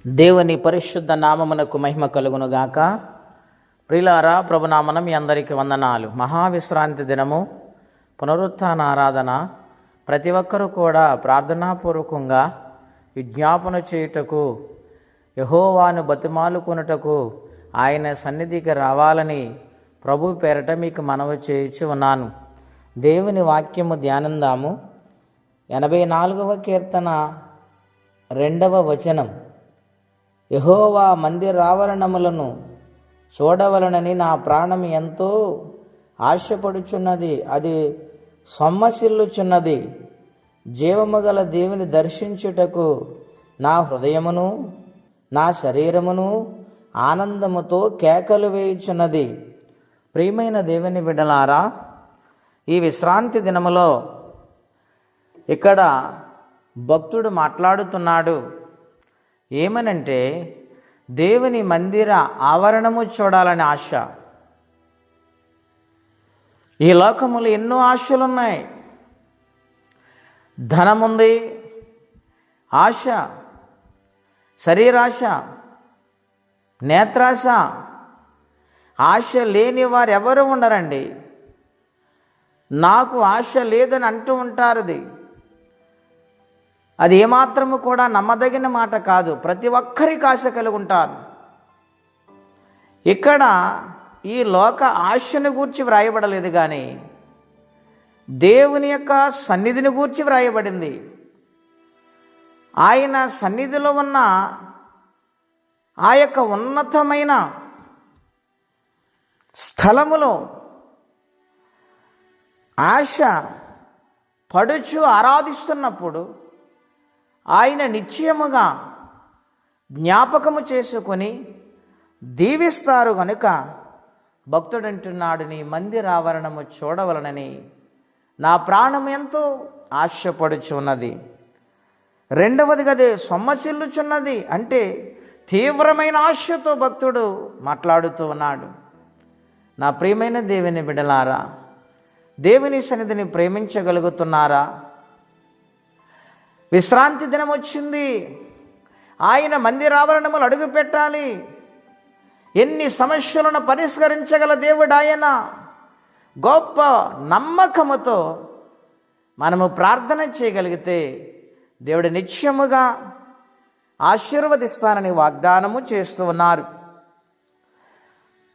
దేవుని పరిశుద్ధ నామమునకు మహిమ కలుగునుగాక. ప్రియులారా, ప్రభునామన మీ అందరికీ వందనాలు. మహావిశ్రాంతి దినము, పునరుత్థాన ఆరాధన. ప్రతి ఒక్కరూ కూడా ప్రార్థనాపూర్వకంగా విజ్ఞాపన చేయుటకు, యెహోవాను బతిమాలుకొనుటకు ఆయన సన్నిధికి రావాలని ప్రభు పేరట మీకు మనవి చేయుచు ఉన్నాను. దేవుని వాక్యము ధ్యానందాము. 84వ కీర్తన 2వ వచనం. యెహోవా మందిరావరణములను చూడవలనని నా ప్రాణం ఎంతో ఆశపడుచున్నది, అది సొమ్మసిల్లుచున్నది. జీవము గల దేవుని దర్శించుటకు నా హృదయమును నా శరీరమును ఆనందముతో కేకలు వేయుచున్నది. ప్రియమైన దేవుని బిడ్డలారా, ఈ విశ్రాంతి దినములో ఇక్కడ భక్తుడు మాట్లాడుతున్నాడు. ఏమనంటే, దేవుని మందిర ఆవరణము చూడాలని ఆశ. ఈ లోకములో ఎన్నో ఆశలున్నాయి. ధనముంది, ఆశ, శరీరాశ, నేత్రాశ. ఆశ లేని వారు ఎవరు ఉండరండి. నాకు ఆశ లేదని అంటూ ఉంటారు. అది ఏమాత్రము కూడా నమ్మదగిన మాట కాదు. ప్రతి ఒక్కరికి ఆశ కలిగి ఉంటారు. ఇక్కడ ఈ లోక ఆశను గూర్చి వ్రాయబడలేదు, కానీ దేవుని యొక్క సన్నిధిని గూర్చి వ్రాయబడింది. ఆయన సన్నిధిలో ఉన్న ఆ యొక్క ఉన్నతమైన స్థలములో ఆశ పడుచు ఆరాధిస్తున్నప్పుడు ఆయన నిశ్చయముగా జ్ఞాపకము చేసుకొని దీవిస్తారు కనుక భక్తుడు అంటున్నాడు, నీ మందిరావరణము చూడవలనని నా ప్రాణం ఎంతో ఆశపడుచున్నది. రెండవది గదే సొమ్మసిల్లుచున్నది, అంటే తీవ్రమైన ఆశతో భక్తుడు మాట్లాడుతూ ఉన్నాడు. నా ప్రియమైన దేవుని బిడ్డలారా, దేవుని సన్నిధిని ప్రేమించగలుగుతున్నారా? విశ్రాంతి దినం వచ్చింది. ఆయన మందిరావరణములు అడుగు పెట్టాలి. ఎన్ని సమస్యలను పరిష్కరించగల దేవుడు ఆయన. గొప్ప నమ్మకముతో మనము ప్రార్థన చేయగలిగితే దేవుడు నిశ్చయముగా ఆశీర్వదిస్తానని వాగ్దానము చేస్తూ ఉన్నారు.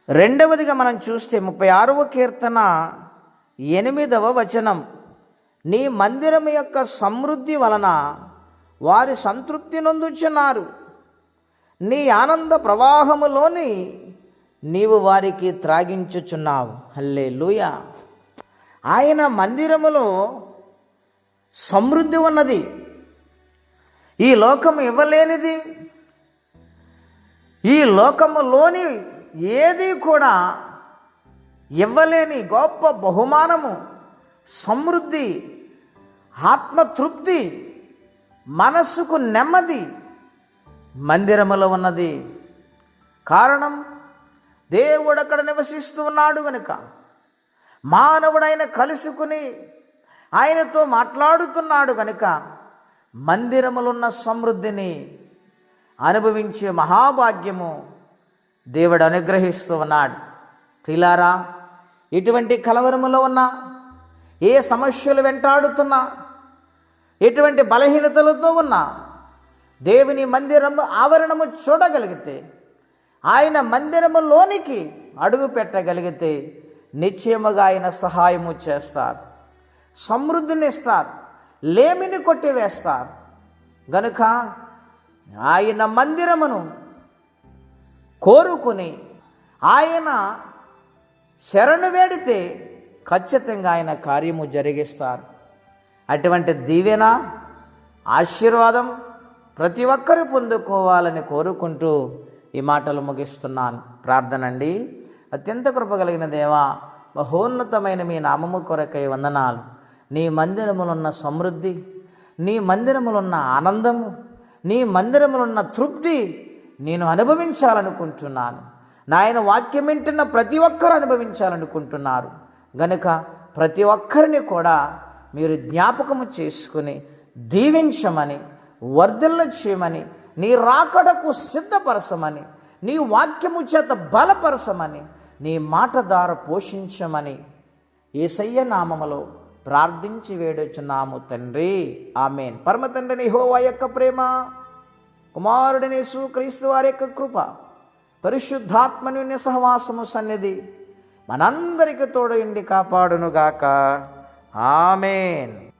రెండవదిగా మనం చూస్తే 36వ కీర్తన 8వ వచనం. నీ మందిరం యొక్క సమృద్ధి వలన వారి సంతృప్తి నొందుచున్నారు. నీ ఆనంద ప్రవాహములోని నీవు వారికి త్రాగించుచున్నావు. హల్లెలూయా. ఆయన మందిరములో సమృద్ధి ఉన్నది. ఈ లోకము ఇవ్వలేనిది, ఈ లోకములోని ఏది కూడా ఇవ్వలేని గొప్ప బహుమానము, సమృద్ధి, ఆత్మతృప్తి, మనస్సుకు నెమ్మది మందిరములో ఉన్నది. కారణం, దేవుడు అక్కడ నివసిస్తూ ఉన్నాడు కనుక. మానవుడు ఆయన కలుసుకుని ఆయనతో మాట్లాడుతున్నాడు కనుక మందిరములున్న సమృద్ధిని అనుభవించే మహాభాగ్యము దేవుడు అనుగ్రహిస్తూ ఉన్నాడు. ప్రియులారా, ఇటువంటి కలవరములో ఉన్న, ఏ సమస్యలు వెంటాడుతున్నా, ఎటువంటి బలహీనతలతో ఉన్నా, దేవుని మందిరము ఆవరణము చూడగలిగితే, ఆయన మందిరములోనికి అడుగు పెట్టగలిగితే నిశ్చయముగా ఆయన సహాయము చేస్తారు, సమృద్ధిని ఇస్తారు, లేమిని కొట్టివేస్తారు. గనుక ఆయన మందిరమును కోరుకుని ఆయన శరణు వేడితే ఖచ్చితంగా ఆయన కార్యము జరిగిస్తారు. అటువంటి దీవెన, ఆశీర్వాదం ప్రతి ఒక్కరూ పొందుకోవాలని కోరుకుంటూ ఈ మాటలు ముగిస్తున్నాను. ప్రార్థన అండి. అత్యంత కృపగలిగిన దేవా, మహోన్నతమైన మీ నామము కొరకై వందనాలు. నీ మందిరములున్న సమృద్ధి, నీ మందిరములున్న ఆనందము, నీ మందిరములున్న తృప్తి నేను అనుభవించాలనుకుంటున్నాను. నాయన వాక్యం వింటున్న ప్రతి ఒక్కరు అనుభవించాలనుకుంటున్నారు గనుక ప్రతి ఒక్కరిని కూడా మీరు జ్ఞాపకము చేసుకుని దీవించమని వర్ధిల్ల చేయమని, నీ రాకడకు సిద్ధపరచమని, నీ వాక్యము చేత బలపరచమని, నీ మాట ద్వారా పోషించమని యేసయ్య నామములో ప్రార్థించి వేడుచున్నాము తండ్రి, ఆమేన్. పరమ తండ్రిని యెహోవా యొక్క ప్రేమ, కుమారుడిని యేసుక్రీస్తు వారి యొక్క కృప, పరిశుద్ధాత్మని సహవాసము సన్నిధి మనందరికి తోడయుండి కాపాడునుగాక. ఆమేన్.